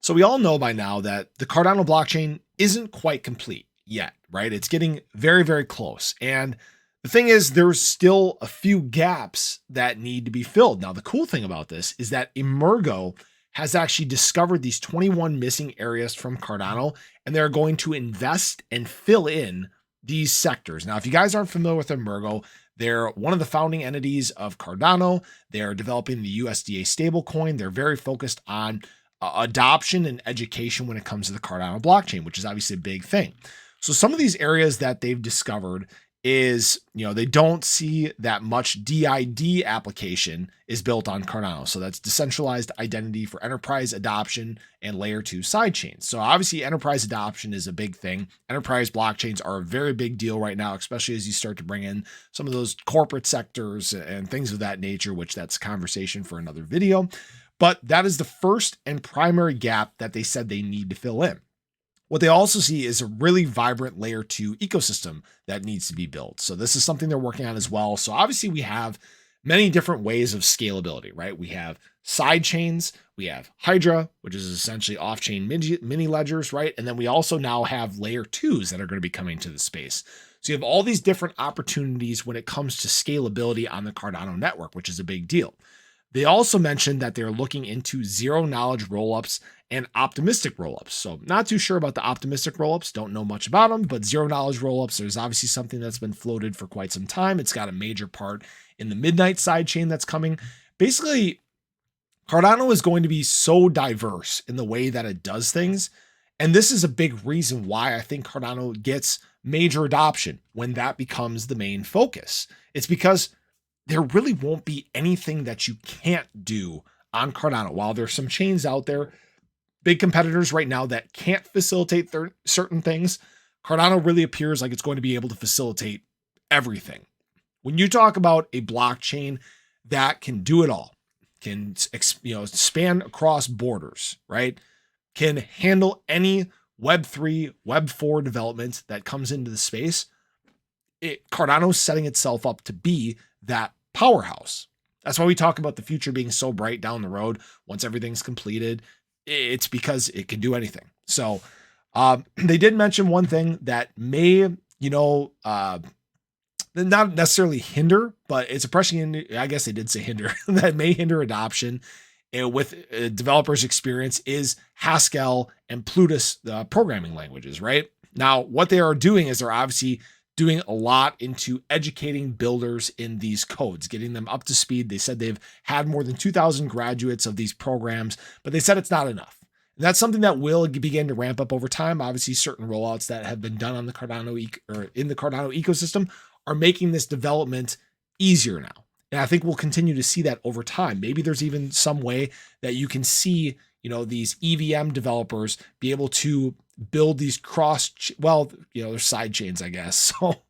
So we all know by now that the Cardano blockchain isn't quite complete yet, right? It's getting very, very close. And the thing is, there's still a few gaps that need to be filled. Now, the cool thing about this is that Emergo has actually discovered these 21 missing areas from Cardano, and they're going to invest and fill in these sectors. Now, if you guys aren't familiar with Emergo, they're one of the founding entities of Cardano. They're developing the USDA stablecoin. They're very focused on adoption and education when it comes to the Cardano blockchain, which is obviously a big thing. So some of these areas that they've discovered is, they don't see that much DID application is built on Cardano. So that's decentralized identity for enterprise adoption and layer 2 sidechains. So obviously enterprise adoption is a big thing. Enterprise blockchains are a very big deal right now, especially as you start to bring in some of those corporate sectors and things of that nature, which that's a conversation for another video. But that is the first and primary gap that they said they need to fill in. What they also see is a really vibrant layer 2 ecosystem that needs to be built. So this is something they're working on as well. So obviously we have many different ways of scalability, right? We have side chains, we have Hydra, which is essentially off-chain mini ledgers, right? And then we also now have layer 2s that are going to be coming to the space. So you have all these different opportunities when it comes to scalability on the Cardano network, which is a big deal. They also mentioned that they're looking into zero knowledge rollups and optimistic rollups. So not too sure about the optimistic rollups, don't know much about them, but zero knowledge rollups, there's obviously something that's been floated for quite some time. It's got a major part in the Midnight sidechain that's coming. Basically, Cardano is going to be so diverse in the way that it does things. And this is a big reason why I think Cardano gets major adoption when that becomes the main focus. It's because there really won't be anything that you can't do on Cardano. While there's some chains out there, big competitors right now that can't facilitate certain things, Cardano really appears like it's going to be able to facilitate everything. When you talk about a blockchain that can do it all, can span across borders, right? Can handle any Web3, Web4 development that comes into the space, Cardano's setting itself up to be that powerhouse. That's why we talk about the future being so bright down the road. Once everything's completed, it's because it can do anything. So they did mention one thing that may, not necessarily hinder, but it's a pressing, I guess they did say hinder, that may hinder adoption with developers' experience is Haskell and Plutus programming languages, right? Now, what they are doing is they're obviously doing a lot into educating builders in these codes, getting them up to speed. They said they've had more than 2,000 graduates of these programs, but they said it's not enough. And that's something that will begin to ramp up over time. Obviously, certain rollouts that have been done on the Cardano in the Cardano ecosystem are making this development easier now. And I think we'll continue to see that over time. Maybe there's even some way that you can see, these EVM developers be able to build these there's side chains, I guess. So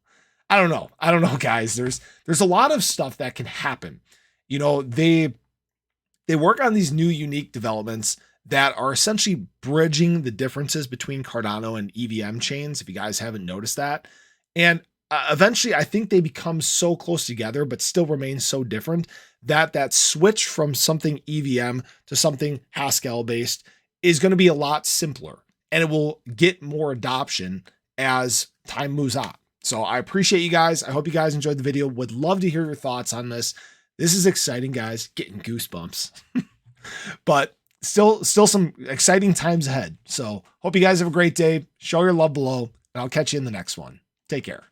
I don't know, guys. There's a lot of stuff that can happen. They work on these new unique developments that are essentially bridging the differences between Cardano and EVM chains, if you guys haven't noticed that. And eventually, I think they become so close together, but still remain so different that switch from something EVM to something Haskell based is going to be a lot simpler, and it will get more adoption as time moves on. So I appreciate you guys. I hope you guys enjoyed the video. Would love to hear your thoughts on this. This is exciting, guys. Getting goosebumps, but still some exciting times ahead. So hope you guys have a great day. Show your love below, and I'll catch you in the next one. Take care.